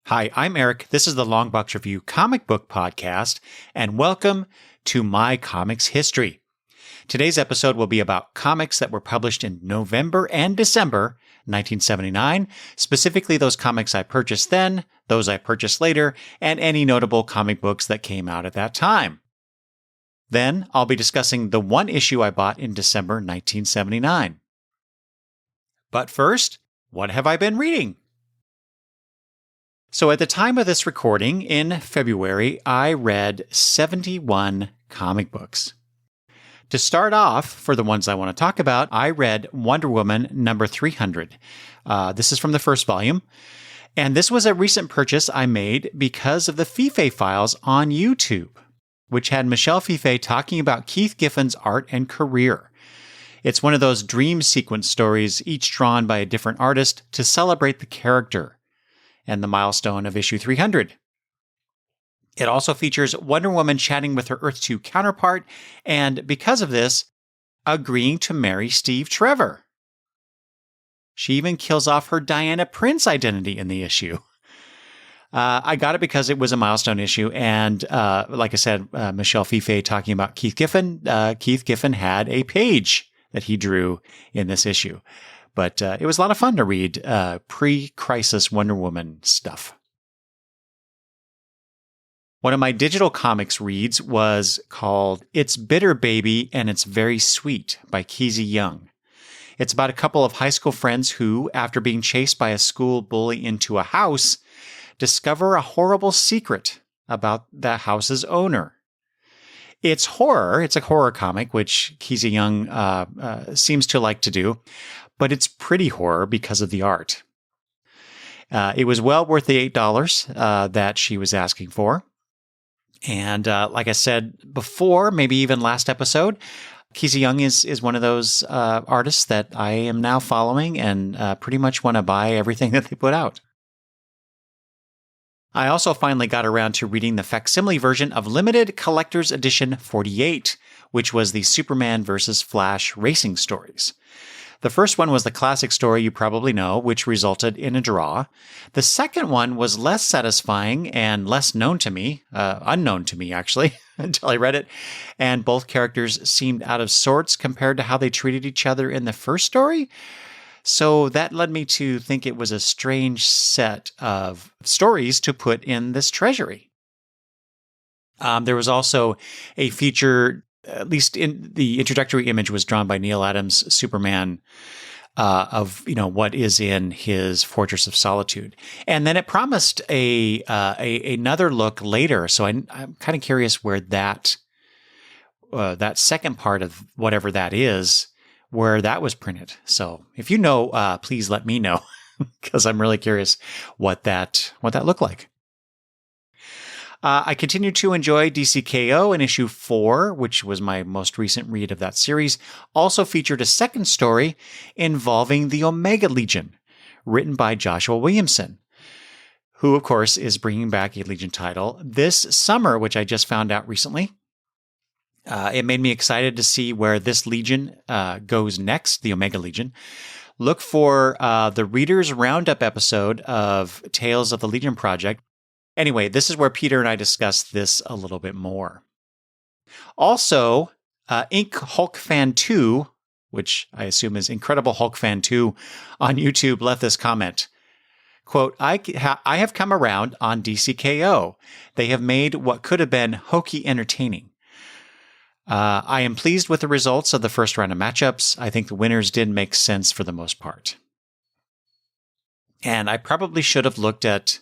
Hi, I'm Eric. This is the Longbox Review comic book podcast, and welcome to my comics history. Today's episode will be about comics that were published in November and December 1979, specifically those comics I purchased then, those I purchased later, and any notable comic books that came out at that time. Then I'll be discussing the one issue I bought in December 1979. But first, what have I been reading? So at the time of this recording, in February, I read 71 comic books. To start off, for the ones I want to talk about, I read Wonder Woman number 300. This is from the first volume. And this was a recent purchase I made because of the Fife Files on YouTube, which had Michelle Fife talking about Keith Giffen's art and career. It's one of those dream sequence stories, each drawn by a different artist to celebrate the character and the milestone of issue 300. It also features Wonder Woman chatting with her Earth 2 counterpart, and because of this, agreeing to marry Steve Trevor. She even kills off her Diana Prince identity in the issue. I got it because it was a milestone issue, and like I said, Michelle Fife talking about Keith Giffen. Keith Giffen had a page that he drew in this issue. But it was a lot of fun to read pre-crisis Wonder Woman stuff. One of my digital comics reads was called It's Bitter Baby and It's Very Sweet by Keezy Young. It's about a couple of high school friends who, after being chased by a school bully into a house, discover a horrible secret about the house's owner. It's horror. It's a horror comic, which Keezy Young seems to like to do. But it's pretty horror because of the art. It was well worth the $8 that she was asking for. And like I said before, maybe even last episode, Keezy Young is one of those artists that I am now following and pretty much want to buy everything that they put out. I also finally got around to reading the facsimile version of Limited Collector's Edition 48, which was the Superman vs. Flash racing stories. The first one was the classic story you probably know, which resulted in a draw. The second one was less satisfying and less known to me, unknown to me actually, until I read it. And both characters seemed out of sorts compared to how they treated each other in the first story. So that led me to think it was a strange set of stories to put in this treasury. There was also a feature, at least in the introductory image, was drawn by Neil Adams' Superman of what is in his Fortress of Solitude, and then it promised another look later. So I'm kind of curious where that second part of whatever that is, where that was printed. So if you know, please let me know because I'm really curious what that looked like. I continue to enjoy DCKO, and issue 4, which was my most recent read of that series, also featured a second story involving the Omega Legion, written by Joshua Williamson, who, of course, is bringing back a Legion title this summer, which I just found out recently. It made me excited to see where this Legion goes next, the Omega Legion. Look for the Reader's Roundup episode of Tales of the Legion Project. Anyway, this is where Peter and I discussed this a little bit more. Also, Ink Hulk Fan 2, which I assume is Incredible Hulk Fan 2 on YouTube, left this comment. Quote, I have come around on DCKO. They have made what could have been hokey entertaining. I am pleased with the results of the first round of matchups. I think the winners did make sense for the most part. And I probably should have looked at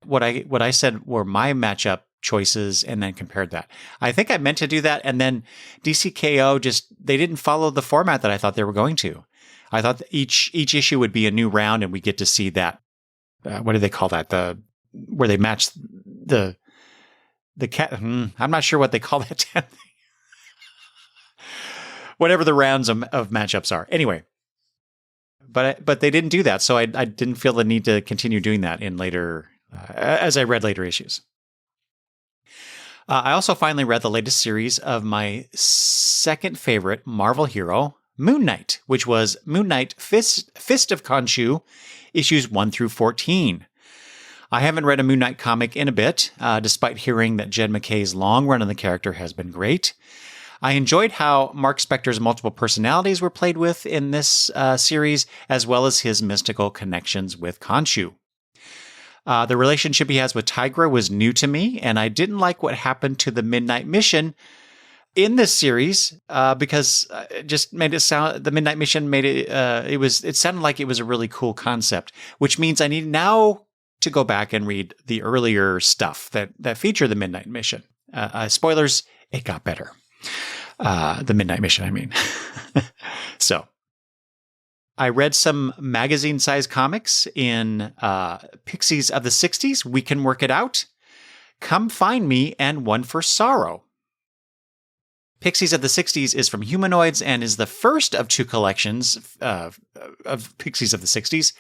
what I said were my matchup choices and then compared that. I think I meant to do that, and then DCKO they didn't follow the format that I thought they were going to. I thought that each issue would be a new round, and we get to see that. What do they call that? Where they match the cat. I'm not sure what they call that. Whatever the rounds of matchups are. Anyway. But they didn't do that, so I didn't feel the need to continue doing that in later, as I read later issues. I also finally read the latest series of my second favorite Marvel hero, Moon Knight, which was Moon Knight Fist of Khonshu, issues 1 through 14. I haven't read a Moon Knight comic in a bit, despite hearing that Jed MacKay's long run on the character has been great. I enjoyed how Mark Spector's multiple personalities were played with in this series, as well as his mystical connections with Khonshu. The relationship he has with Tigra was new to me, and I didn't like what happened to the Midnight Mission in this series because it just made it sound, the Midnight Mission made it, it sounded like it was a really cool concept, which means I need now to go back and read the earlier stuff that feature the Midnight Mission. Spoilers, it got better. The Midnight Mission, I mean. So I read some magazine-sized comics in Pixies of the 60s, We Can Work It Out, Come Find Me, and One for Sorrow. Pixies of the 60s is from Humanoids and is the first of two collections of Pixies of the 60s,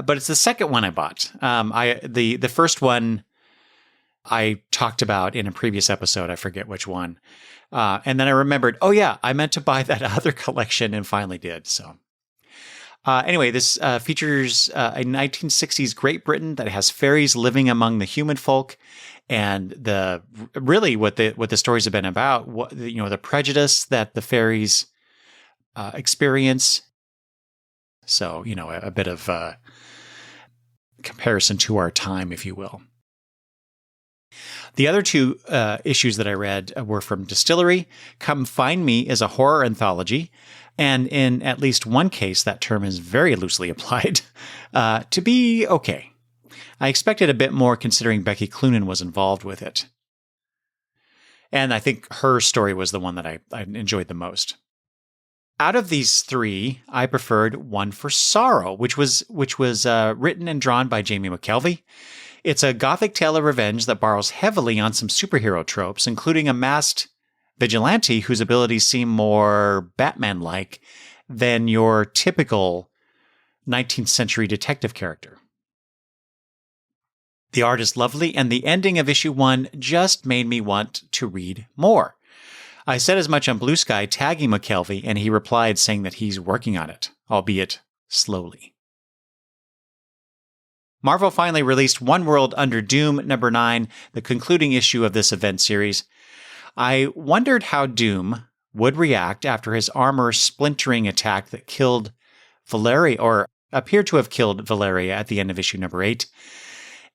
but it's the second one I bought. The first one I talked about in a previous episode. I forget which one. And then I remembered, oh yeah, I meant to buy that other collection and finally did. So anyway, this features a 1960s Great Britain that has fairies living among the human folk. And what the stories have been about, the prejudice that the fairies experience. So, a bit of comparison to our time, if you will. The other two issues that I read were from Distillery. Come Find Me is a horror anthology. And in at least one case, that term is very loosely applied to be okay. I expected a bit more considering Becky Cloonan was involved with it. And I think her story was the one that I enjoyed the most. Out of these three, I preferred One for Sorrow, which was written and drawn by Jamie McKelvey. It's a gothic tale of revenge that borrows heavily on some superhero tropes, including a masked vigilante whose abilities seem more Batman-like than your typical 19th century detective character. The art is lovely, and the ending of issue 1 just made me want to read more. I said as much on Blue Sky, tagging McKelvey, and he replied saying that he's working on it, albeit slowly. Marvel finally released One World Under Doom number 9, the concluding issue of this event series. I wondered how Doom would react after his armor splintering attack that killed Valeria, or appeared to have killed Valeria at the end of issue number 8.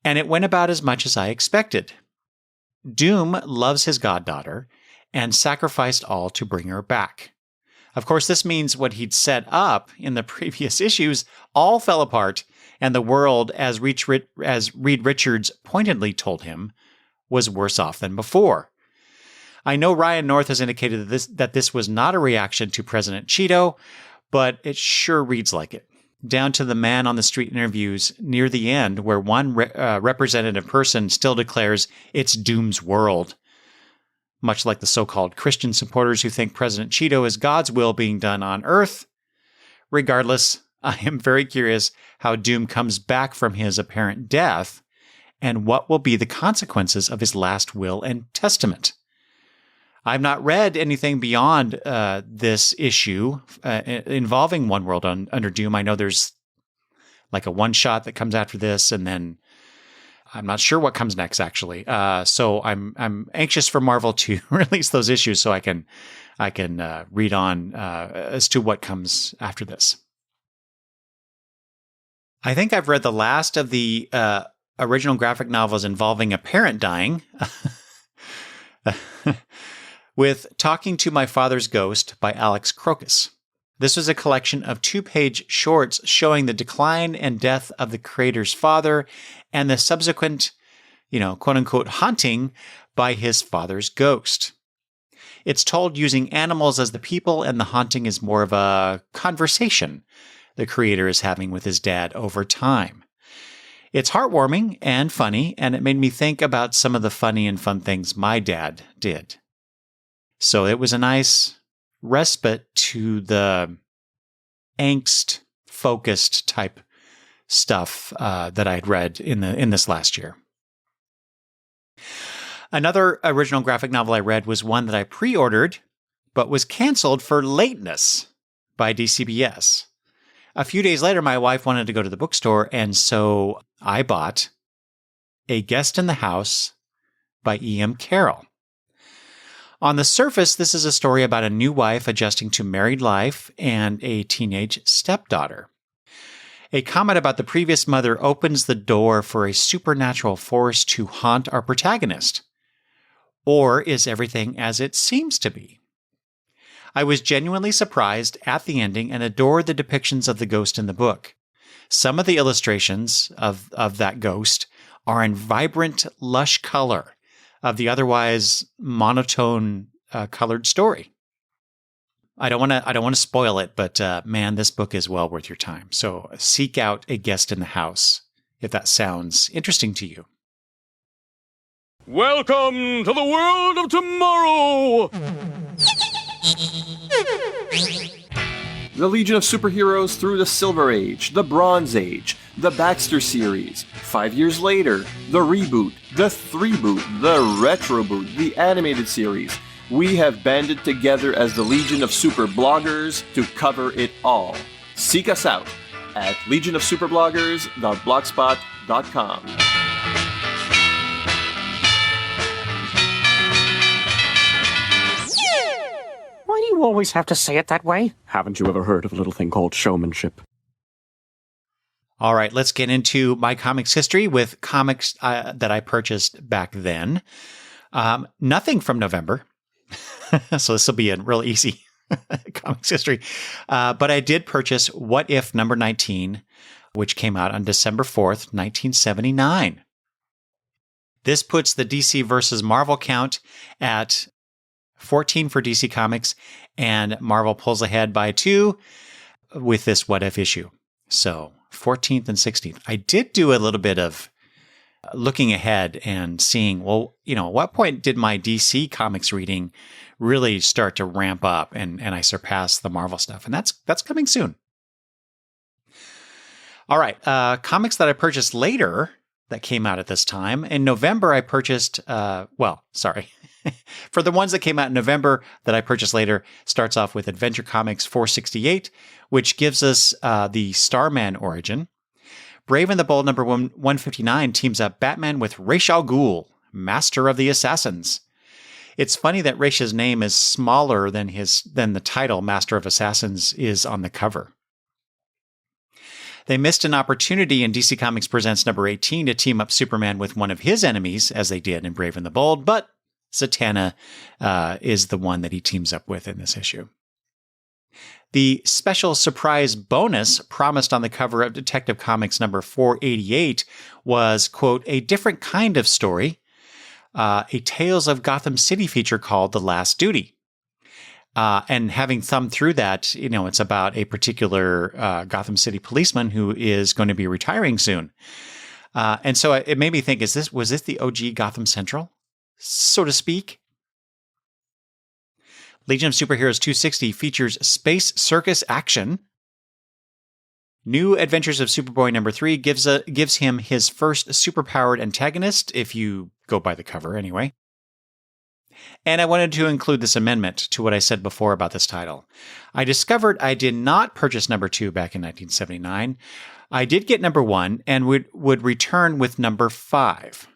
And it went about as much as I expected. Doom loves his goddaughter and sacrificed all to bring her back. Of course, this means what he'd set up in the previous issues all fell apart, and the world, as Reed Richards pointedly told him, was worse off than before. I know Ryan North has indicated that this was not a reaction to President Cheeto, but it sure reads like it. Down to the man on the street interviews near the end, where one representative person still declares it's Doom's world. Much like the so-called Christian supporters who think President Cheeto is God's will being done on Earth. Regardless, I am very curious how Doom comes back from his apparent death and what will be the consequences of his last will and testament. I've not read anything beyond this issue involving One World Under Doom. I know there's like a one-shot that comes after this, and then I'm not sure what comes next, actually. So I'm anxious for Marvel to release those issues so I can read on as to what comes after this. I think I've read the last of the original graphic novels involving a parent dying. With Talking to My Father's Ghost by Alex Crocus. This was a collection of 2-page shorts showing the decline and death of the creator's father and the subsequent, quote-unquote, haunting by his father's ghost. It's told using animals as the people, and the haunting is more of a conversation the creator is having with his dad over time. It's heartwarming and funny, and it made me think about some of the funny and fun things my dad did. So it was a nice respite to the angst-focused type stuff that I had read in this last year. Another original graphic novel I read was one that I pre-ordered, but was canceled for lateness by DCBS. A few days later, my wife wanted to go to the bookstore, and so I bought A Guest in the House by E.M. Carroll. On the surface, this is a story about a new wife adjusting to married life and a teenage stepdaughter. A comment about the previous mother opens the door for a supernatural force to haunt our protagonist. Or is everything as it seems to be? I was genuinely surprised at the ending and adored the depictions of the ghost in the book. Some of the illustrations of that ghost are in vibrant, lush color of the otherwise monotone colored story. I don't want to spoil it, but man, this book is well worth your time. So seek out A Guest in the House if that sounds interesting to you. Welcome to the world of tomorrow! The Legion of Superheroes through the Silver Age, the Bronze Age, the Baxter series, 5 years later, the reboot, the 3-boot, the retroboot, the animated series. We have banded together as the Legion of Super Bloggers to cover it all. Seek us out at legionofsuperbloggers.blogspot.com. Why do you always have to say it that way? Haven't you ever heard of a little thing called showmanship? All right, let's get into my comics history with comics that I purchased back then. Nothing from November. So this will be a real easy comics history. But I did purchase What If number 19, which came out on December 4th, 1979. This puts the DC versus Marvel count at 14 for DC Comics, and Marvel pulls ahead by 2 with this What If issue. So 14th and 16th. I did do a little bit of looking ahead and seeing, well, at what point did my DC Comics reading really start to ramp up and I surpass the Marvel stuff? And that's coming soon. All right. Comics that I purchased later that came out at this time. In November, I purchased, for the ones that came out in November that I purchased later, starts off with Adventure Comics 468, which gives us the Starman origin. Brave and the Bold number 159 teams up Batman with Ra's al Ghul, Master of the Assassins. It's funny that Ra's name is smaller than the title Master of Assassins is on the cover. They missed an opportunity in DC Comics Presents number 18 to team up Superman with one of his enemies, as they did in Brave and the Bold, but Zatanna is the one that he teams up with in this issue. The special surprise bonus promised on the cover of Detective Comics number 488 was, quote, a different kind of story, a Tales of Gotham City feature called The Last Duty. And having thumbed through that, it's about a particular Gotham City policeman who is going to be retiring soon. And so it made me think, was this the OG Gotham Central, so to speak? Legion of Superheroes 260 features space circus action. New Adventures of Superboy number 3 gives him his first superpowered antagonist, if you go by the cover anyway. And I wanted to include this amendment to what I said before about this title. I discovered I did not purchase number 2 back in 1979. I did get number 1 and would return with number 5,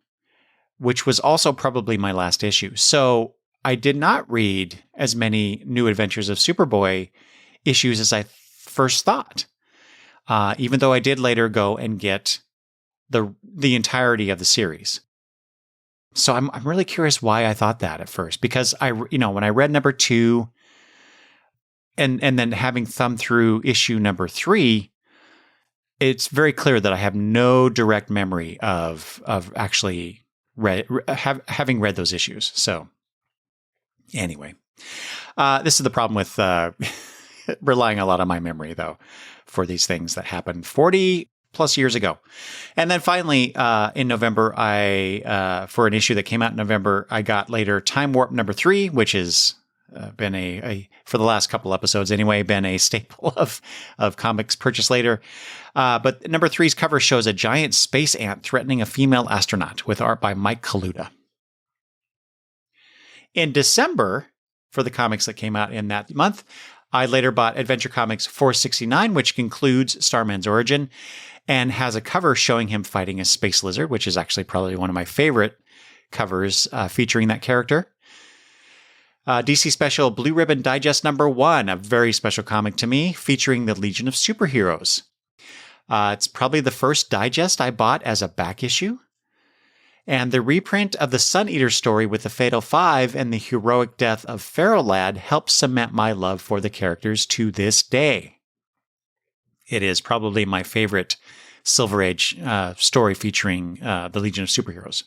which was also probably my last issue. So I did not read as many New Adventures of Superboy issues as I first thought, even though I did later go and get the entirety of the series. So I'm really curious why I thought that at first, because when I read number 2 and then having thumbed through issue number 3, it's very clear that I have no direct memory of actually having read those issues. So anyway, this is the problem with relying a lot on my memory, though, for these things that happened 40 plus years ago. And then finally, in November, for an issue that came out in November, I got later Time Warp number 3, which has been for the last couple episodes anyway, been a staple of comics purchased later. But number 3's cover shows a giant space ant threatening a female astronaut with art by Mike Kaluta. In December, for the comics that came out in that month, I later bought Adventure Comics 469, which concludes Starman's origin and has a cover showing him fighting a space lizard, which is actually probably one of my favorite covers featuring that character. DC Special Blue Ribbon Digest #1, a very special comic to me, featuring the Legion of Superheroes. It's probably the first digest I bought as a back issue. And the reprint of the Sun Eater story with the Fatal Five and the heroic death of Pharaoh Lad helps cement my love for the characters to this day. It is probably my favorite Silver Age story featuring the Legion of Superheroes.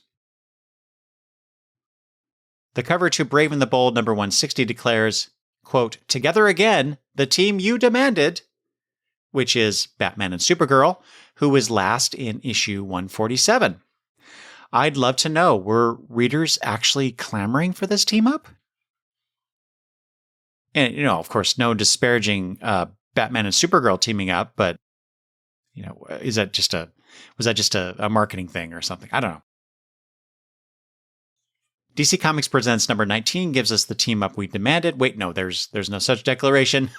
The cover to Brave and the Bold #160 declares, quote, "Together again, the team you demanded," which is Batman and Supergirl, who was last in issue 147. I'd love to know, were readers actually clamoring for this team up? And, of course, no disparaging Batman and Supergirl teaming up, but, was that just a marketing thing or something? I don't know. DC Comics Presents #19 gives us the team up we demanded. Wait, no, there's no such declaration.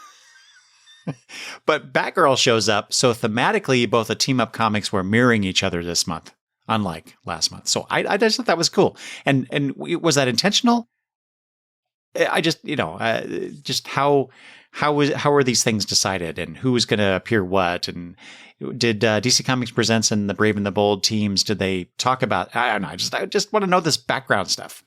But Batgirl shows up, so thematically, both the team up comics were mirroring each other this month, unlike last month. So I just thought that was cool. And was that intentional? I just, just how were these things decided, and who was going to appear what, and did DC Comics Presents and the Brave and the Bold teams, did they talk about? I don't know. I just want to know this background stuff.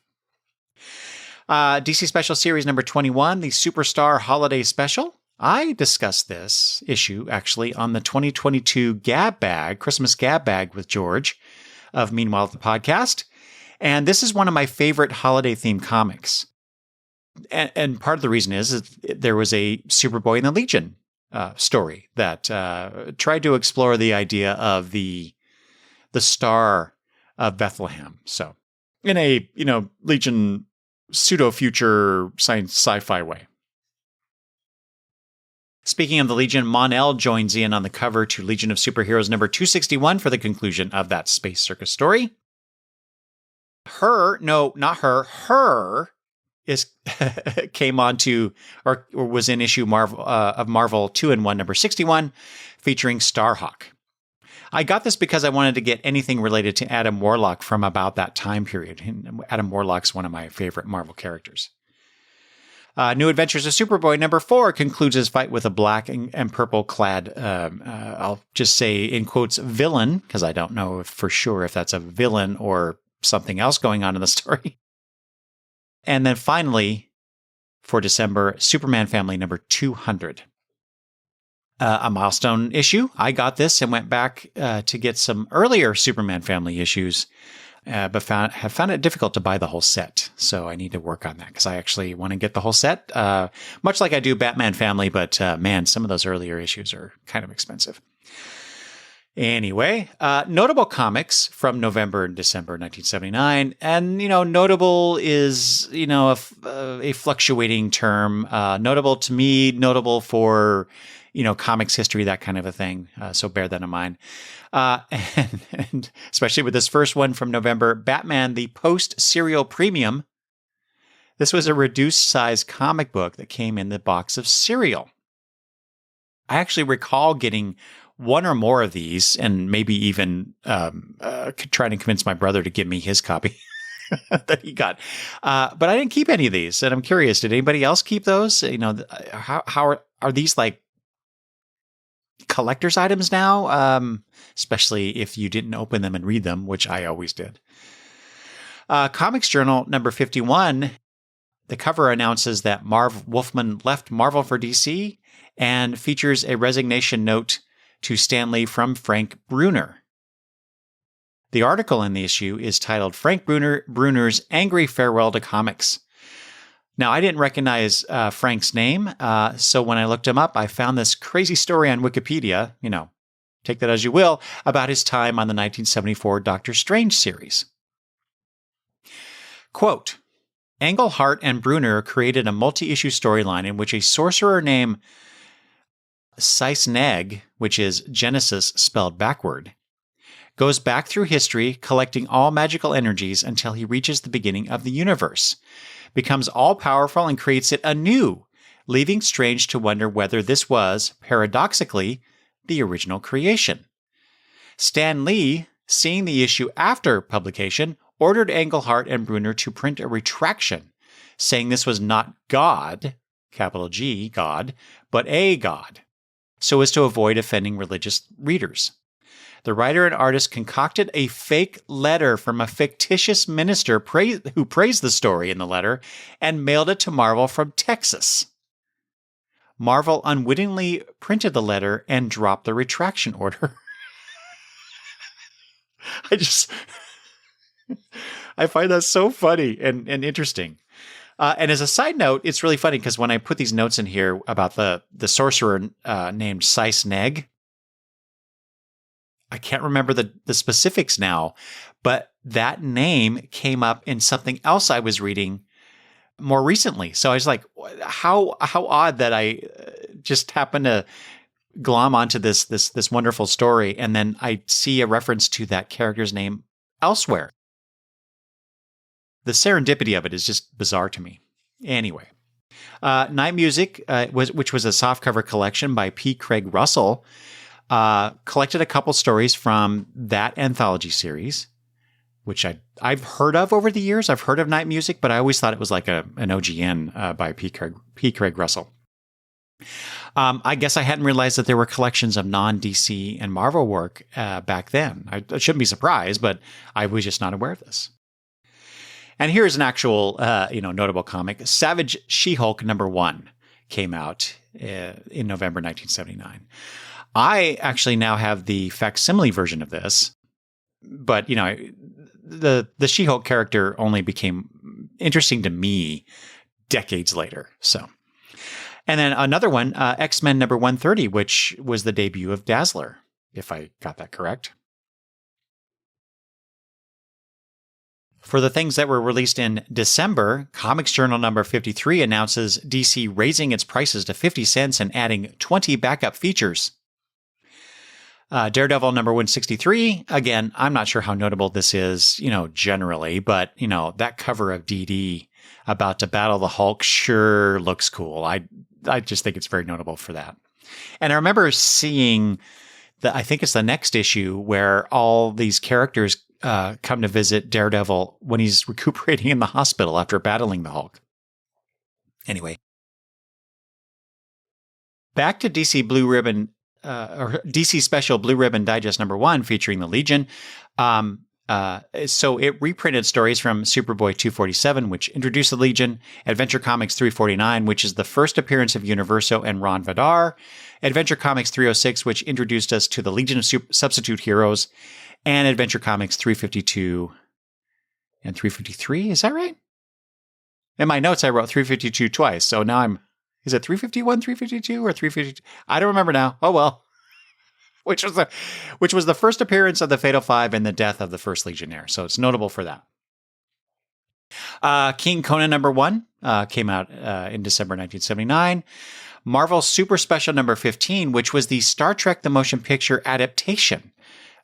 DC Special Series #21, the Superstar Holiday Special. I discussed this issue actually on the 2022 Christmas Gab Bag with George of Meanwhile the Podcast. And this is one of my favorite holiday themed comics. And part of the reason is there was a Superboy and the Legion story that tried to explore the idea of the star of Bethlehem. So in a, Legion pseudo-future science sci-fi way. Speaking of the Legion, Mon-El joins in on the cover to Legion of Superheroes #261 for the conclusion of that Space Circus story. Her is came on to, or was in issue of Marvel 2-in-1 #61, featuring Starhawk. I got this because I wanted to get anything related to Adam Warlock from about that time period. Adam Warlock's one of my favorite Marvel characters. New Adventures of Superboy #4 concludes his fight with a black and purple clad, I'll just say in quotes, villain, because I don't know for sure if that's a villain or something else going on in the story. And then finally, for December, Superman Family #200. A milestone issue. I got this and went back to get some earlier Superman Family issues, but have found it difficult to buy the whole set. So I need to work on that because I actually want to get the whole set, much like I do Batman Family. But man, some of those earlier issues are kind of expensive. Anyway, notable comics from November and December 1979. And, notable is, a fluctuating term. Notable to me, notable for, comics history, that kind of a thing. So bear that in mind. And especially with this first one from November, Batman, the Post-Serial Premium. This was a reduced size comic book that came in the box of Serial. I actually recall getting one or more of these, and maybe even trying to convince my brother to give me his copy that he got. But I didn't keep any of these, and I'm curious, did anybody else keep those? How are these like collector's items now? Especially if you didn't open them and read them, which I always did. Comics Journal #51. The cover announces that Marv Wolfman left Marvel for DC and features a resignation note to Stan Lee from Frank Brunner. The article in the issue is titled Frank Brunner's Angry Farewell to Comics. Now, I didn't recognize Frank's name, so when I looked him up, I found this crazy story on Wikipedia, take that as you will, about his time on the 1974 Doctor Strange series. Quote, Englehart and Brunner created a multi-issue storyline in which a sorcerer named Seisneg, which is Genesis spelled backward, goes back through history, collecting all magical energies until he reaches the beginning of the universe, becomes all-powerful and creates it anew, leaving Strange to wonder whether this was, paradoxically, the original creation. Stan Lee, seeing the issue after publication, ordered Englehart and Brunner to print a retraction, saying this was not God, capital G, God, but a God, so as to avoid offending religious readers. The writer and artist concocted a fake letter from a fictitious minister who praised the story in the letter and mailed it to Marvel from Texas. Marvel unwittingly printed the letter and dropped the retraction order. I find that so funny and interesting. And as a side note, it's really funny because when I put these notes in here about the sorcerer named Sice Neg, I can't remember the specifics now, but that name came up in something else I was reading more recently. So I was like, how odd that I just happened to glom onto this wonderful story, and then I see a reference to that character's name elsewhere. The serendipity of it is just bizarre to me. Anyway, Night Music, which was a softcover collection by P. Craig Russell, collected a couple stories from that anthology series, which I've heard of over the years. I've heard of Night Music, but I always thought it was like an OGN by P. Craig Russell. I guess I hadn't realized that there were collections of non-DC and Marvel work back then. I shouldn't be surprised, but I was just not aware of this. And here's an actual, notable comic. Savage She-Hulk #1 came out in November 1979. I actually now have the facsimile version of this, but the She-Hulk character only became interesting to me decades later. So, and then another one, X-Men #130, which was the debut of Dazzler, if I got that correct. For the things that were released in December, Comics Journal number 53 announces DC raising its prices to 50 cents and adding 20 backup features. Daredevil number 163. Again, I'm not sure how notable this is, generally, but, that cover of DD about to battle the Hulk sure looks cool. I just think it's very notable for that. And I remember seeing I think it's the next issue where all these characters come to visit Daredevil when he's recuperating in the hospital after battling the Hulk. Anyway, back to DC Blue Ribbon, or DC Special Blue Ribbon Digest #1 featuring the Legion. So it reprinted stories from Superboy 247, which introduced the Legion, Adventure Comics 349, which is the first appearance of Universo and Ron Vidar, Adventure Comics 306, which introduced us to the Legion of Substitute Heroes, and Adventure Comics 352 and 353. Is that right? In my notes, I wrote 352 twice. So now is it 351, 352, or 352? I don't remember now. Oh, well. Which was the first appearance of the Fatal Five and the death of the first Legionnaire. So it's notable for that. King Conan #1 came out in December 1979. Marvel Super Special number 15, which was the Star Trek The Motion Picture adaptation.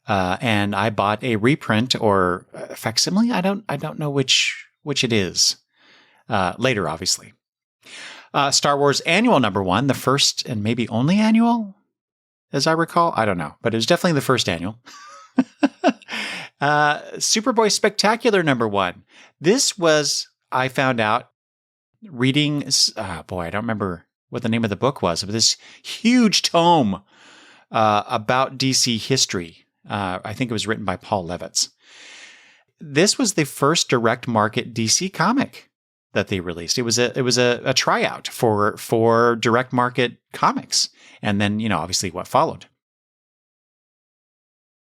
And I bought a reprint or facsimile. I don't know which it is. Later, obviously. Star Wars Annual #1, the first and maybe only annual, as I recall. I don't know, but it was definitely the first annual. Superboy Spectacular #1. This was, I found out, reading, I don't remember what the name of the book was, but this huge tome about DC history. I think it was written by Paul Levitz. This was the first direct market DC comic that they released. It was a tryout for direct market comics. And then, obviously what followed.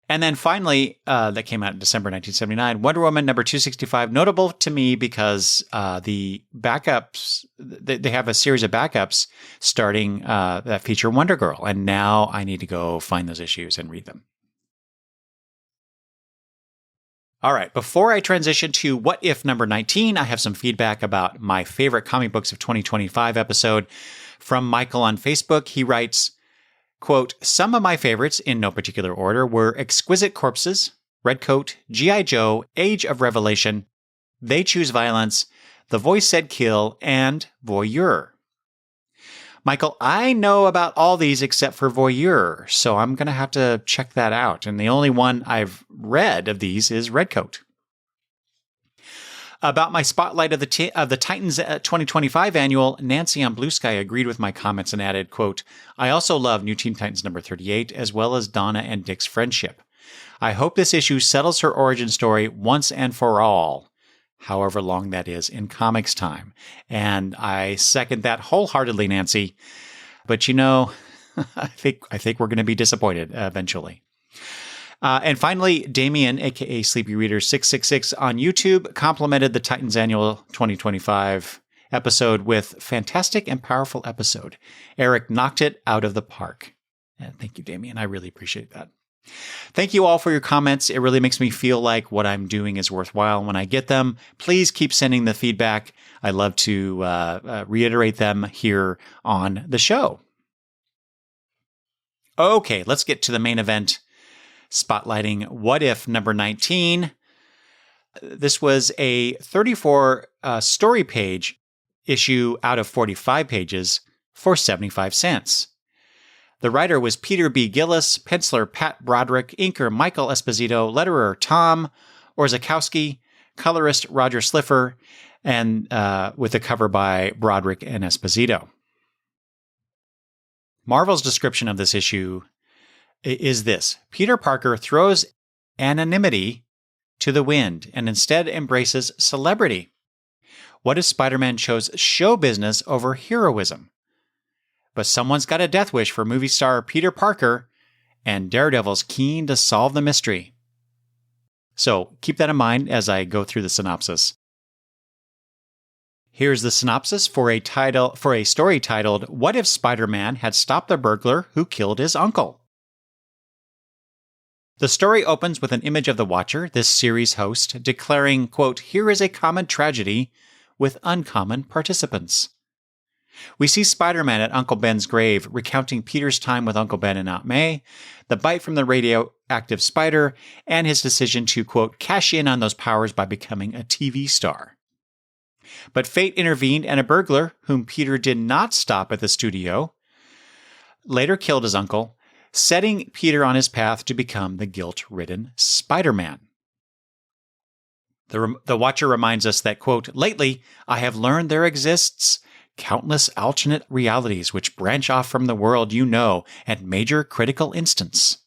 And then finally, that came out in December 1979, Wonder Woman number 265, notable to me because the backups, they have a series of backups starting that feature Wonder Girl. And now I need to go find those issues and read them. All right, before I transition to What If number 19, I have some feedback about my favorite comic books of 2025 episode from Michael on Facebook. He writes, quote, "Some of my favorites, in no particular order, were Exquisite Corpses, Redcoat, G.I. Joe, Age of Revelation, They Choose Violence, The Voice Said Kill, and Voyeur. Michael, I know about all these except for Voyeur, so I'm going to have to check that out. And the only one I've read of these is Redcoat. About my spotlight of the Titans 2025 annual, Nancy on Blue Sky agreed with my comments and added, quote, I also love New Teen Titans number 38, as well as Donna and Dick's friendship. I hope this issue settles her origin story once and for all, however long that is in comics time. And I second that wholeheartedly, Nancy. But I think we're going to be disappointed eventually. And finally, Damien, aka Sleepy Reader 666 on YouTube, complimented the Titans Annual 2025 episode with fantastic and powerful episode. Eric knocked it out of the park. And thank you, Damien. I really appreciate that. Thank you all for your comments. It really makes me feel like what I'm doing is worthwhile when I get them. Please keep sending the feedback. I love to reiterate them here on the show. Okay, let's get to the main event, spotlighting What If number 19. This was a 34 story page issue out of 45 pages for 75 cents. The writer was Peter B. Gillis, penciler Pat Broderick, inker Michael Esposito, letterer Tom Orzechowski, colorist Roger Sliffer, and with a cover by Broderick and Esposito. Marvel's description of this issue is this. Peter Parker throws anonymity to the wind and instead embraces celebrity. What if Spider-Man chose show business over heroism? But someone's got a death wish for movie star Peter Parker, and Daredevil's keen to solve the mystery. So keep that in mind as I go through the synopsis. Here's the synopsis for a story titled, What If Spider-Man Had Stopped the Burglar Who Killed His Uncle? The story opens with an image of the Watcher, this series host, declaring, quote, here is a common tragedy with uncommon participants. We see Spider-Man at Uncle Ben's grave, recounting Peter's time with Uncle Ben and Aunt May, the bite from the radioactive spider, and his decision to, quote, cash in on those powers by becoming a TV star. But fate intervened, and a burglar, whom Peter did not stop at the studio, later killed his uncle, setting Peter on his path to become the guilt-ridden Spider-Man. The Watcher reminds us that, quote, lately, I have learned there exists countless alternate realities which branch off from the world you know at major critical instants.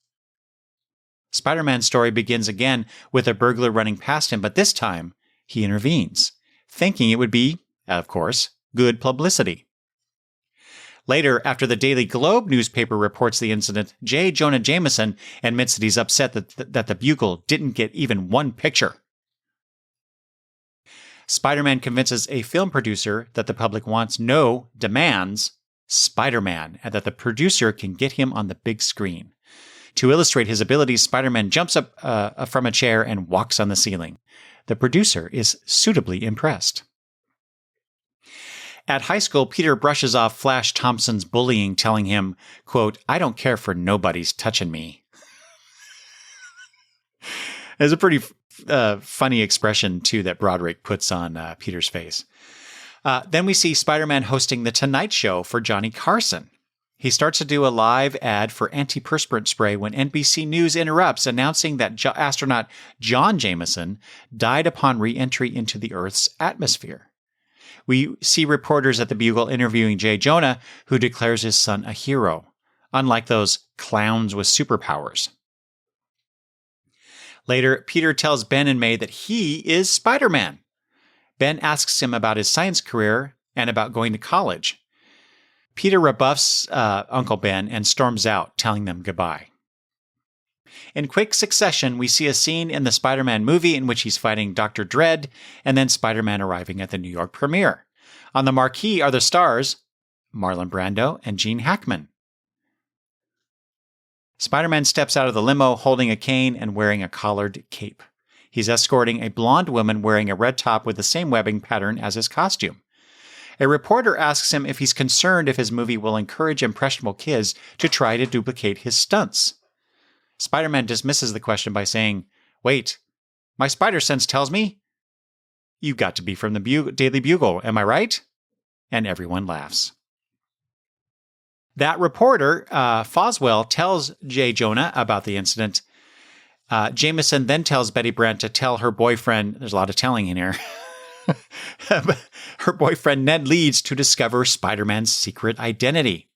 Spider-Man's story begins again with a burglar running past him, but this time he intervenes, thinking it would be, of course, good publicity. Later, after the Daily Globe newspaper reports the incident, J. Jonah Jameson admits that he's upset that the Bugle didn't get even one picture. Spider-Man convinces a film producer that the public demands Spider-Man, and that the producer can get him on the big screen. To illustrate his abilities, Spider-Man jumps up from a chair and walks on the ceiling. The producer is suitably impressed. At high school, Peter brushes off Flash Thompson's bullying, telling him, quote, I don't care for nobody's touching me. It's a pretty funny expression, too, that Broderick puts on Peter's face. Then we see Spider-Man hosting The Tonight Show for Johnny Carson. He starts to do a live ad for antiperspirant spray when NBC News interrupts, announcing that astronaut John Jameson died upon re-entry into the Earth's atmosphere. We see reporters at the Bugle interviewing J. Jonah, who declares his son a hero, unlike those clowns with superpowers. Later, Peter tells Ben and May that he is Spider-Man. Ben asks him about his science career and about going to college. Peter rebuffs Uncle Ben and storms out, telling them goodbye. In quick succession, we see a scene in the Spider-Man movie in which he's fighting Dr. Dredd, and then Spider-Man arriving at the New York premiere. On the marquee are the stars, Marlon Brando and Gene Hackman. Spider-Man steps out of the limo holding a cane and wearing a collared cape. He's escorting a blonde woman wearing a red top with the same webbing pattern as his costume. A reporter asks him if he's concerned if his movie will encourage impressionable kids to try to duplicate his stunts. Spider-Man dismisses the question by saying, wait, my spider sense tells me you got to be from the Daily Bugle, am I right? And everyone laughs. That reporter, Foswell, tells J. Jonah about the incident. Jameson then tells Betty Brant to tell her boyfriend, there's a lot of telling in here, her boyfriend Ned Leeds to discover Spider-Man's secret identity.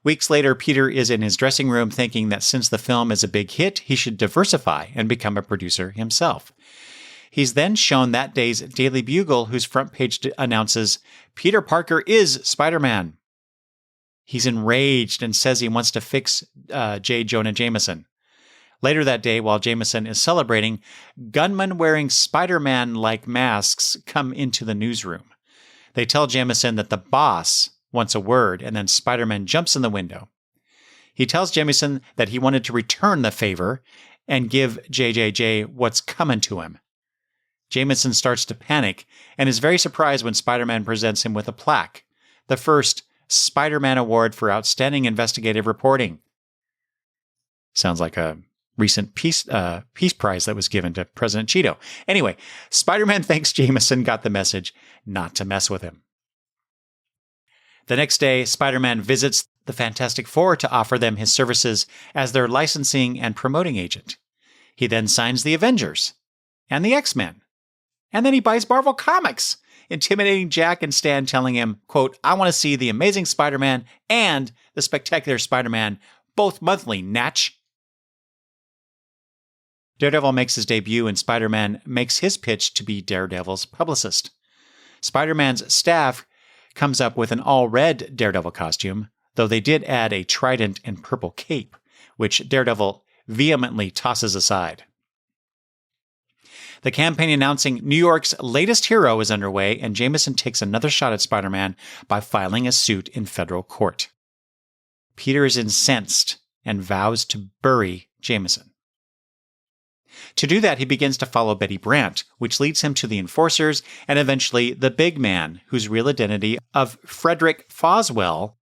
Weeks later, Peter is in his dressing room thinking that since the film is a big hit, he should diversify and become a producer himself. He's then shown that day's Daily Bugle, whose front page announces, "Peter Parker is Spider-Man." He's enraged and says he wants to fix J. Jonah Jameson. Later that day, while Jameson is celebrating, gunmen wearing Spider-Man-like masks come into the newsroom. They tell Jameson that the boss wants a word, and then Spider-Man jumps in the window. He tells Jameson that he wanted to return the favor and give JJJ what's coming to him. Jameson starts to panic and is very surprised when Spider-Man presents him with a plaque, the first Spider-Man Award for Outstanding Investigative Reporting. Sounds like a recent peace prize that was given to President Cheeto. Anyway, Spider-Man thinks Jameson got the message not to mess with him. The next day, Spider-Man visits the Fantastic Four to offer them his services as their licensing and promoting agent. He then signs the Avengers and the X-Men. And then he buys Marvel Comics, intimidating Jack and Stan, telling him, quote, "I want to see the Amazing Spider-Man and the Spectacular Spider-Man, both monthly, natch." Daredevil makes his debut, and Spider-Man makes his pitch to be Daredevil's publicist. Spider-Man's staff comes up with an all-red Daredevil costume, though they did add a trident and purple cape, which Daredevil vehemently tosses aside. The campaign announcing New York's latest hero is underway, and Jameson takes another shot at Spider-Man by filing a suit in federal court. Peter is incensed and vows to bury Jameson. To do that, he begins to follow Betty Brant, which leads him to the Enforcers and eventually the Big Man, whose real identity of Frederick Foswell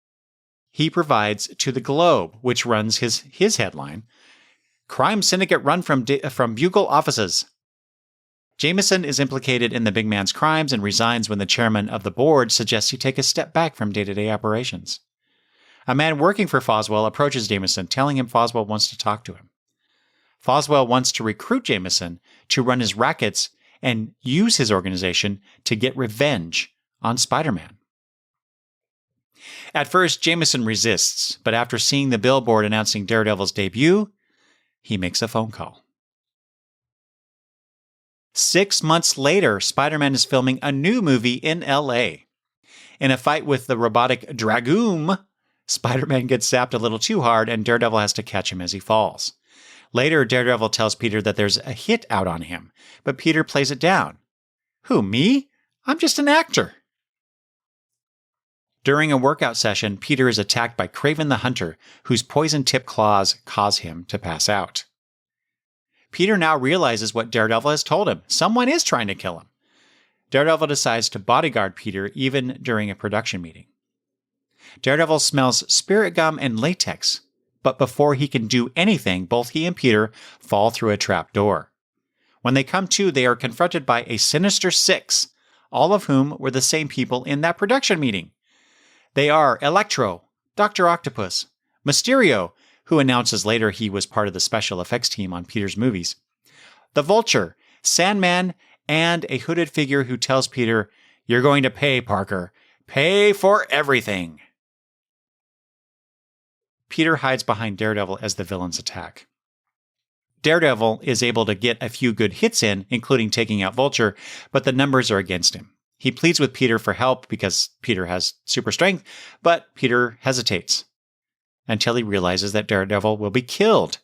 he provides to the Globe, which runs his headline, "Crime Syndicate Run from Bugle Offices." Jameson is implicated in the big man's crimes and resigns when the chairman of the board suggests he take a step back from day-to-day operations. A man working for Foswell approaches Jameson, telling him Foswell wants to talk to him. Foswell wants to recruit Jameson to run his rackets and use his organization to get revenge on Spider-Man. At first, Jameson resists, but after seeing the billboard announcing Daredevil's debut, he makes a phone call. 6 months later, Spider-Man is filming a new movie in L.A. In a fight with the robotic Dragoon, Spider-Man gets zapped a little too hard and Daredevil has to catch him as he falls. Later, Daredevil tells Peter that there's a hit out on him, but Peter plays it down. "Who, me? I'm just an actor." During a workout session, Peter is attacked by Kraven the Hunter, whose poison-tipped claws cause him to pass out. Peter now realizes what Daredevil has told him. Someone is trying to kill him. Daredevil decides to bodyguard Peter even during a production meeting. Daredevil smells spirit gum and latex, but before he can do anything, both he and Peter fall through a trap door. When they come to, they are confronted by a sinister six, all of whom were the same people in that production meeting. They are Electro, Dr. Octopus, Mysterio, who announces later he was part of the special effects team on Peter's movies, the Vulture, Sandman, and a hooded figure who tells Peter, "You're going to pay, Parker. Pay for everything." Peter hides behind Daredevil as the villains attack. Daredevil is able to get a few good hits in, including taking out Vulture, but the numbers are against him. He pleads with Peter for help because Peter has super strength, but Peter hesitates until he realizes that Daredevil will be killed.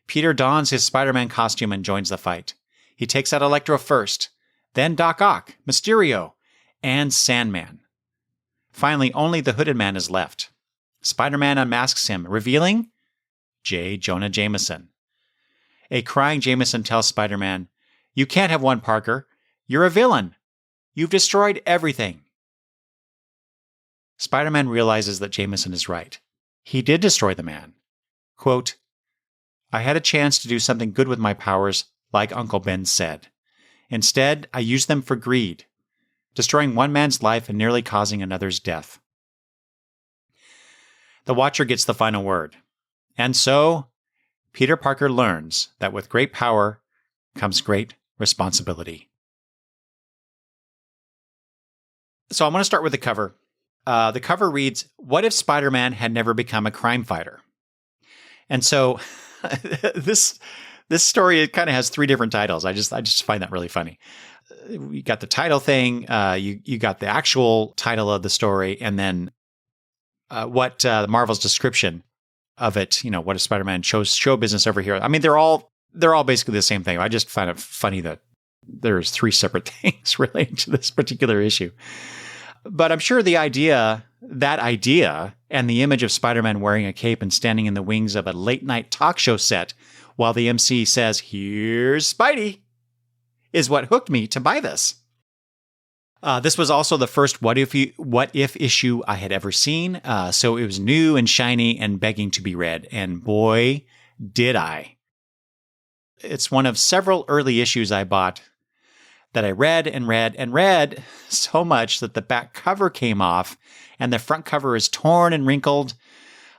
Peter dons his Spider-Man costume and joins the fight. He takes out Electro first, then Doc Ock, Mysterio, and Sandman. Finally, only the Hooded Man is left. Spider-Man unmasks him, revealing J. Jonah Jameson. A crying Jameson tells Spider-Man, "You can't have won, Parker. You're a villain. You've destroyed everything." Spider-Man realizes that Jameson is right. He did destroy the man. Quote, "I had a chance to do something good with my powers, like Uncle Ben said. Instead, I used them for greed, destroying one man's life and nearly causing another's death." The Watcher gets the final word. And so, Peter Parker learns that with great power comes great responsibility. So I'm going to start with the cover. The cover reads, "What if Spider-Man had never become a crime fighter?" And so this story, it kind of has three different titles. I just find that really funny. You got the title thing, you got the actual title of the story, and then what Marvel's description of it. What if Spider-Man show business over here? I mean, they're all basically the same thing. I just find it funny that there's three separate things relating to this particular issue. But I'm sure that idea and the image of Spider-Man wearing a cape and standing in the wings of a late-night talk show set while the MC says, "Here's Spidey," is what hooked me to buy this. This was also the first What If issue I had ever seen, so it was new and shiny and begging to be read. And boy, did I. It's one of several early issues I bought that I read and read and read so much that the back cover came off and the front cover is torn and wrinkled.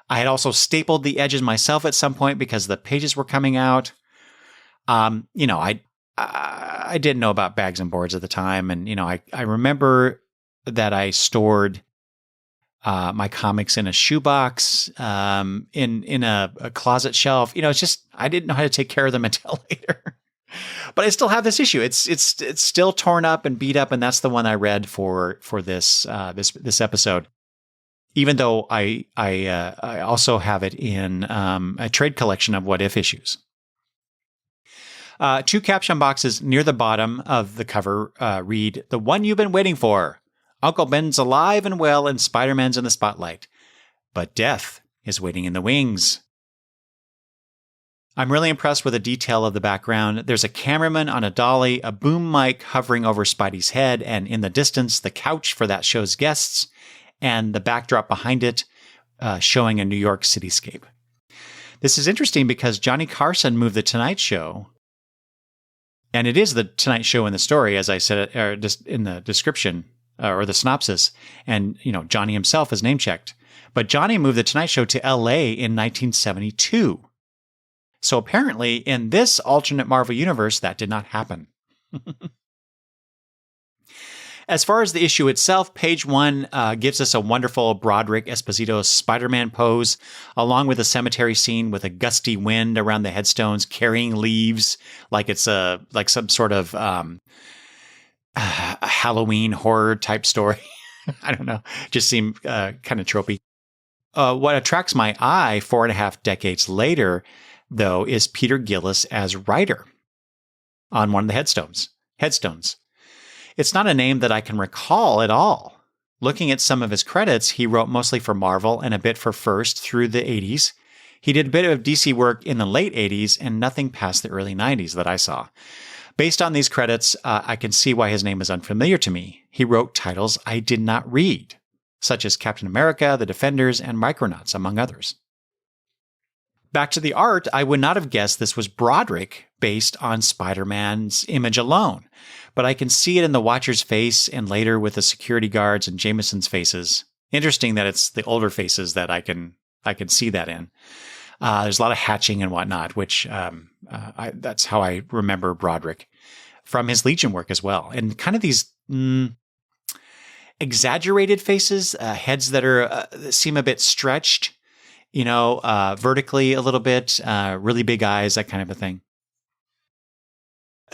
I had also stapled the edges myself at some point because the pages were coming out. I didn't know about bags and boards at the time. And, I remember that I stored my comics in a shoebox, in a closet shelf. It's just, I didn't know how to take care of them until later. But I still have this issue. It's still torn up and beat up, and that's the one I read for this episode. Even though I also have it in a trade collection of What If issues. Two caption boxes near the bottom of the cover read, "The one you've been waiting for. Uncle Ben's alive and well, and Spider-Man's in the spotlight. But death is waiting in the wings." I'm really impressed with the detail of the background. There's a cameraman on a dolly, a boom mic hovering over Spidey's head, and in the distance, the couch for that show's guests, and the backdrop behind it showing a New York cityscape. This is interesting because Johnny Carson moved The Tonight Show, and it is The Tonight Show in the story, as I said, or just in the description or the synopsis, and Johnny himself is name-checked. But Johnny moved The Tonight Show to LA in 1972. So apparently, in this alternate Marvel universe, that did not happen. As far as the issue itself, page 1 gives us a wonderful Broderick Esposito Spider-Man pose, along with a cemetery scene with a gusty wind around the headstones, carrying leaves like it's like some sort of a Halloween horror type story. I don't know. Just seemed kind of tropey. What attracts my eye 4.5 decades later, though, is Peter Gillis as writer on one of the headstones. It's not a name that I can recall at all. Looking at some of his credits, he wrote mostly for Marvel and a bit for First through the 80s. He did a bit of DC work in the late 80s and nothing past the early 90s that I saw. Based on these credits, I can see why his name is unfamiliar to me. He wrote titles I did not read, such as Captain America, The Defenders, and Micronauts, among others. Back to the art, I would not have guessed this was Broderick based on Spider-Man's image alone, but I can see it in the Watcher's face and later with the security guards and Jameson's faces. Interesting that it's the older faces that I can see that in. There's a lot of hatching and whatnot, which that's how I remember Broderick from his Legion work as well. And kind of these exaggerated faces, heads that seem a bit stretched, vertically a little bit, really big eyes, that kind of a thing.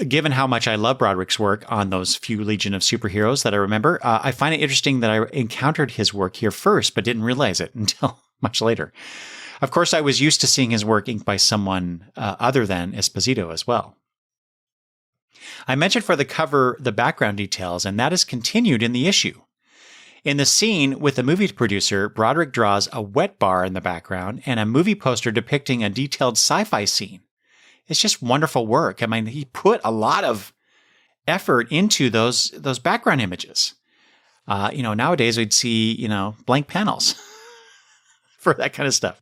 Given how much I love Broderick's work on those few Legion of Superheroes that I remember, I find it interesting that I encountered his work here first, but didn't realize it until much later. Of course, I was used to seeing his work inked by someone other than Esposito as well. I mentioned for the cover the background details, and that is continued in the issue. In the scene with the movie producer, Broderick draws a wet bar in the background and a movie poster depicting a detailed sci-fi scene. It's just wonderful work. I mean, he put a lot of effort into those background images. Nowadays we'd see, blank panels for that kind of stuff.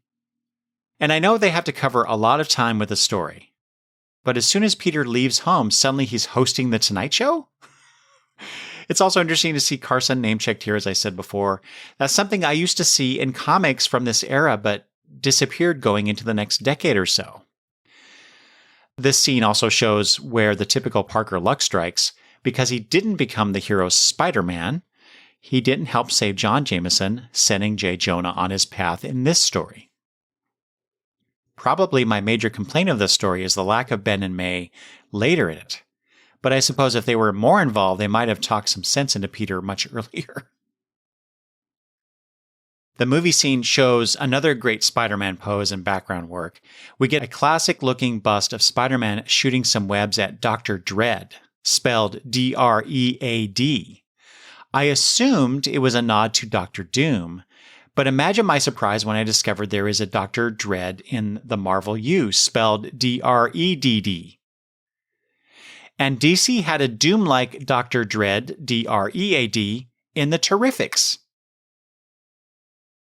And I know they have to cover a lot of time with the story. But as soon as Peter leaves home, suddenly he's hosting The Tonight Show? It's also interesting to see Carson name-checked here, as I said before. That's something I used to see in comics from this era, but disappeared going into the next decade or so. This scene also shows where the typical Parker luck strikes, because he didn't become the hero Spider-Man. He didn't help save John Jameson, sending J. Jonah on his path in this story. Probably my major complaint of this story is the lack of Ben and May later in it. But I suppose if they were more involved, they might have talked some sense into Peter much earlier. The movie scene shows another great Spider-Man pose and background work. We get a classic-looking bust of Spider-Man shooting some webs at Dr. Dread, spelled D-R-E-A-D. I assumed it was a nod to Doctor Doom, but imagine my surprise when I discovered there is a Dr. Dread in the Marvel U, spelled D-R-E-D-D. And DC had a Doom-like Dr. Dread, D-R-E-A-D, in the Terrifics.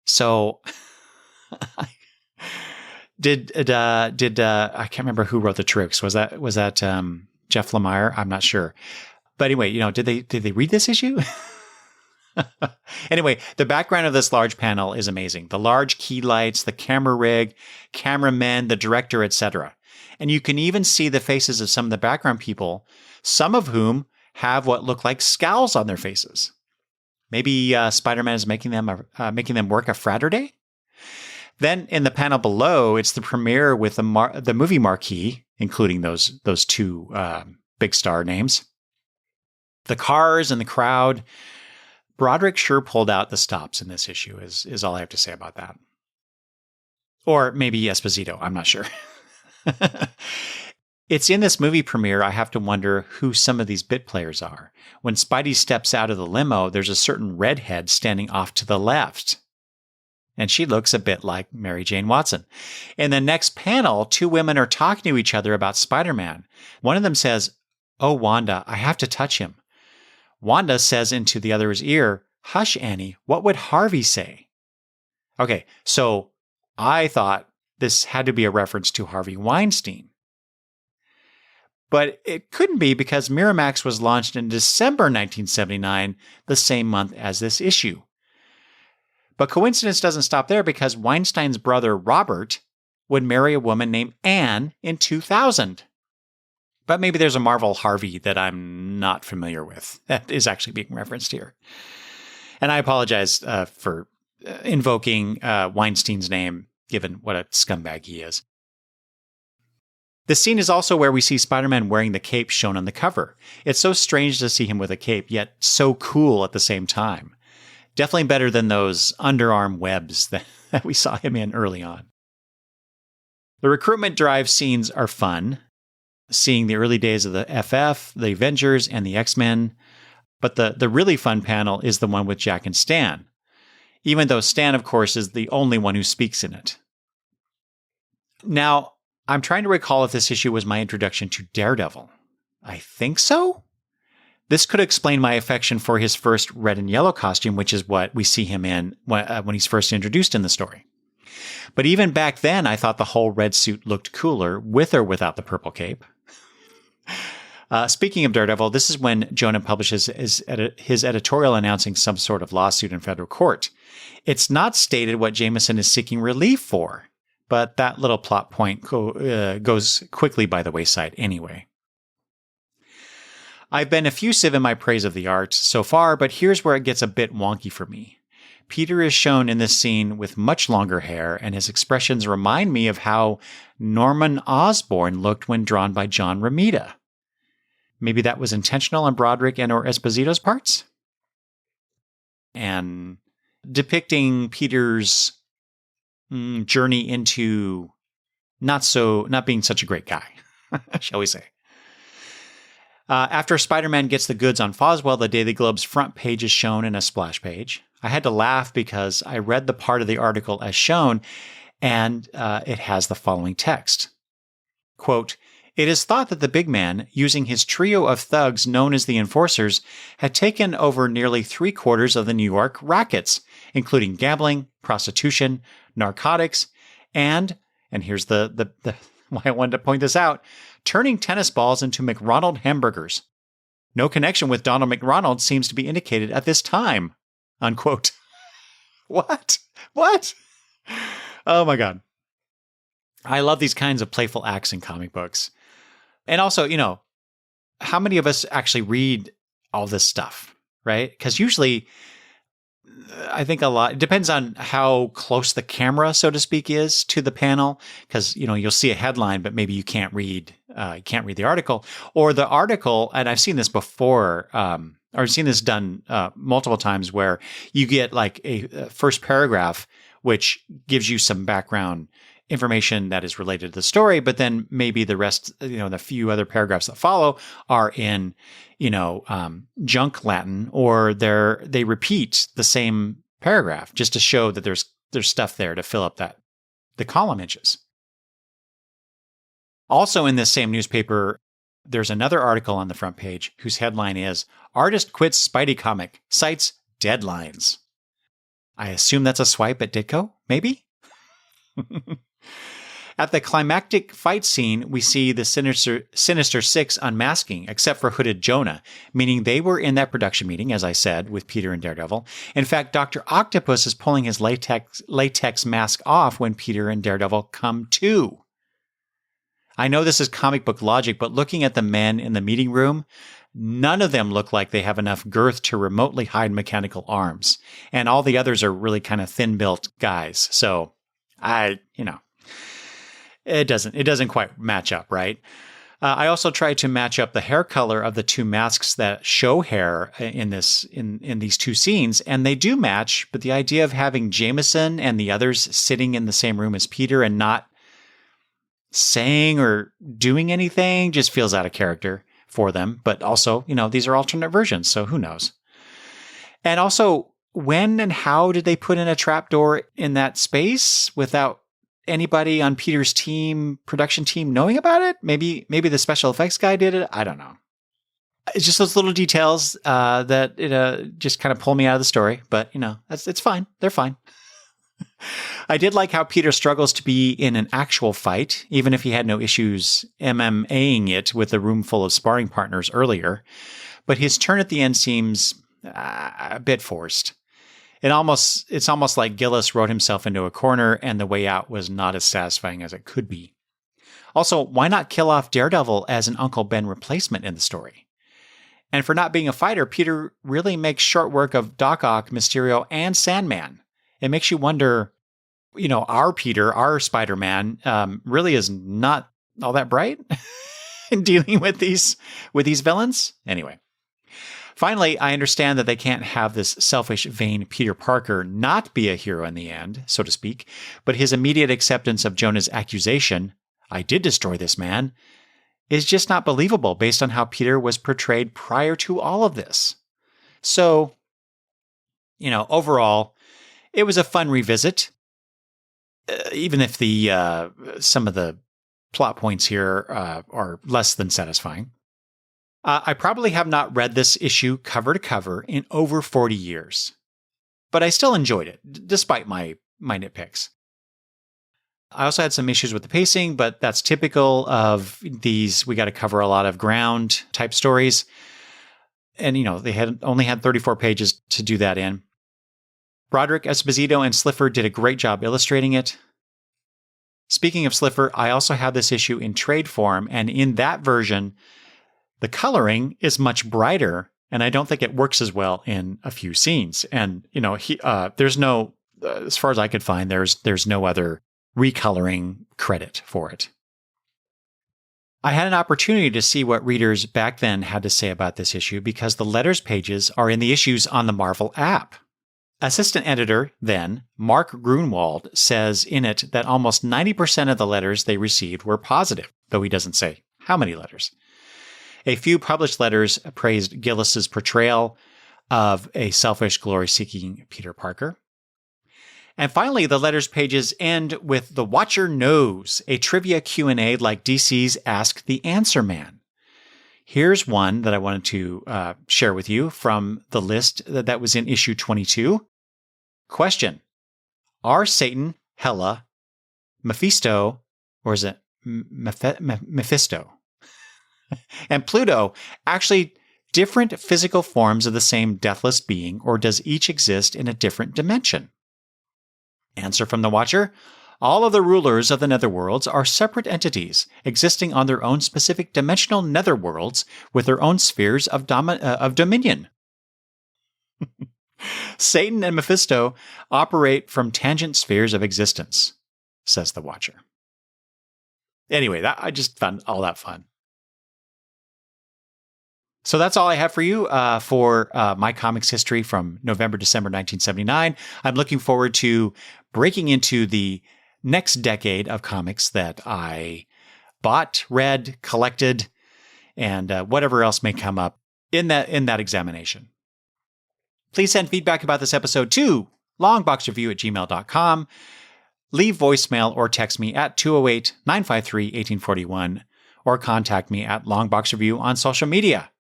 So, did I can't remember who wrote the Terrifics. Was that Jeff Lemire? I'm not sure. But anyway, did they read this issue? Anyway, the background of this large panel is amazing. The large key lights, the camera rig, cameramen, the director, etc. And you can even see the faces of some of the background people, some of whom have what look like scowls on their faces. Maybe Spider-Man is making them work a Fraturday? Then in the panel below, it's the premiere with the movie marquee, including those two big star names. The cars and the crowd. Broderick sure pulled out the stops in this issue, is all I have to say about that. Or maybe Esposito, I'm not sure. It's in this movie premiere I have to wonder who some of these bit players are. When Spidey steps out of the limo, there's a certain redhead standing off to the left. And she looks a bit like Mary Jane Watson. In the next panel, two women are talking to each other about Spider-Man. One of them says, "Oh, Wanda, I have to touch him." Wanda says into the other's ear, "Hush, Annie, what would Harvey say?" Okay, so I thought this had to be a reference to Harvey Weinstein. But it couldn't be because Miramax was launched in December 1979, the same month as this issue. But coincidence doesn't stop there because Weinstein's brother Robert would marry a woman named Anne in 2000. But maybe there's a Marvel Harvey that I'm not familiar with that is actually being referenced here. And I apologize for invoking Weinstein's name, given what a scumbag he is. The scene is also where we see Spider-Man wearing the cape shown on the cover. It's so strange to see him with a cape, yet so cool at the same time. Definitely better than those underarm webs that we saw him in early on. The recruitment drive scenes are fun, seeing the early days of the FF, the Avengers, and the X-Men. But the really fun panel is the one with Jack and Stan, even though Stan, of course, is the only one who speaks in it. Now, I'm trying to recall if this issue was my introduction to Daredevil. I think so? This could explain my affection for his first red and yellow costume, which is what we see him in when he's first introduced in the story. But even back then, I thought the whole red suit looked cooler, with or without the purple cape. Speaking of Daredevil, this is when Jonah publishes his editorial announcing some sort of lawsuit in federal court. It's not stated what Jameson is seeking relief for, but that little plot point goes quickly by the wayside anyway. I've been effusive in my praise of the art so far, but here's where it gets a bit wonky for me. Peter is shown in this scene with much longer hair, and his expressions remind me of how Norman Osborn looked when drawn by John Romita. Maybe that was intentional on Broderick and or Esposito's parts? And depicting Peter's journey into not being such a great guy, shall we say. After Spider-Man gets the goods on Foswell, the Daily Globe's front page is shown in a splash page. I had to laugh because I read the part of the article as shown, and it has the following text. Quote, "It is thought that the big man, using his trio of thugs known as the Enforcers, had taken over nearly 3/4 of the New York rackets, including gambling, prostitution, narcotics, and here's the why I wanted to point this out, turning tennis balls into McRonald hamburgers. No connection with Donald McDonald seems to be indicated at this time, unquote. What? What? Oh my God. I love these kinds of playful acts in comic books. And also, how many of us actually read all this stuff, right? Because usually, I think it depends on how close the camera, so to speak, is to the panel. Because, you'll see a headline, but maybe you can't read the article. Or the article, and I've seen this before, or I've seen this done multiple times, where you get like a first paragraph, which gives you some background information that is related to the story, but then maybe the rest, the few other paragraphs that follow are in, junk Latin, or they repeat the same paragraph just to show that there's stuff there to fill up the column inches. Also in this same newspaper, there's another article on the front page whose headline is "Artist Quits Spidey Comic, Cites Deadlines." I assume that's a swipe at Ditko, maybe? At the climactic fight scene, we see the Sinister Six unmasking, except for Hooded Jonah, meaning they were in that production meeting, as I said, with Peter and Daredevil. In fact, Dr. Octopus is pulling his latex mask off when Peter and Daredevil come to. I know this is comic book logic, but looking at the men in the meeting room, none of them look like they have enough girth to remotely hide mechanical arms. And all the others are really kind of thin-built guys. So it doesn't quite match up, right? I also tried to match up the hair color of the two masks that show hair in these two scenes, and they do match, but the idea of having Jameson and the others sitting in the same room as Peter and not saying or doing anything just feels out of character for them. But also, these are alternate versions, so who knows? And also, when and how did they put in a trapdoor in that space without anybody on Peter's production team knowing about it? Maybe the special effects guy did it. I don't know. It's just those little details that it just kind of pull me out of the story. But it's fine. They're fine. I did like how Peter struggles to be in an actual fight, even if he had no issues MMAing it with a room full of sparring partners earlier. But his turn at the end seems a bit forced. It's almost like Gillis wrote himself into a corner and the way out was not as satisfying as it could be. Also, why not kill off Daredevil as an Uncle Ben replacement in the story? And for not being a fighter, Peter really makes short work of Doc Ock, Mysterio, and Sandman. It makes you wonder, our Peter, our Spider-Man, really is not all that bright in dealing with these villains. Anyway. Finally, I understand that they can't have this selfish, vain Peter Parker not be a hero in the end, so to speak, but his immediate acceptance of Jonah's accusation, "I did destroy this man," is just not believable based on how Peter was portrayed prior to all of this. So, overall, it was a fun revisit, even if some of the plot points here are less than satisfying. I probably have not read this issue cover to cover in over 40 years, but I still enjoyed it, despite my nitpicks. I also had some issues with the pacing, but that's typical of these we got to cover a lot of ground type stories. And, they only had 34 pages to do that in. Broderick, Esposito, and Slipher did a great job illustrating it. Speaking of Slipher, I also have this issue in trade form, and in that version, the coloring is much brighter, and I don't think it works as well in a few scenes. And, there's no, as far as I could find, there's no other recoloring credit for it. I had an opportunity to see what readers back then had to say about this issue because the letters pages are in the issues on the Marvel app. Assistant editor, then, Mark Grunwald, says in it that almost 90% of the letters they received were positive, though he doesn't say how many letters. A few published letters praised Gillis's portrayal of a selfish, glory-seeking Peter Parker. And finally, the letters pages end with The Watcher Knows, a trivia Q&A like DC's Ask the Answer Man. Here's one that I wanted to share with you from the list that was in issue 22. Question: are Satan, Hela, Mephisto, or is it Mephisto, and Pluto actually different physical forms of the same deathless being, or does each exist in a different dimension? Answer from the Watcher: all of the rulers of the netherworlds are separate entities, existing on their own specific dimensional netherworlds with their own spheres of dominion. Satan and Mephisto operate from tangent spheres of existence, says the Watcher. Anyway, I just found all that fun. So that's all I have for you for my comics history from November, December 1979. I'm looking forward to breaking into the next decade of comics that I bought, read, collected, and whatever else may come up in that examination. Please send feedback about this episode to longboxreview@gmail.com. Leave voicemail or text me at 208-953-1841 or contact me at Longbox Review on social media.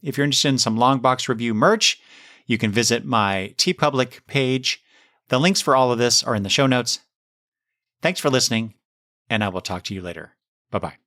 If you're interested in some Longbox Review merch, you can visit my TeePublic page. The links for all of this are in the show notes. Thanks for listening, and I will talk to you later. Bye-bye.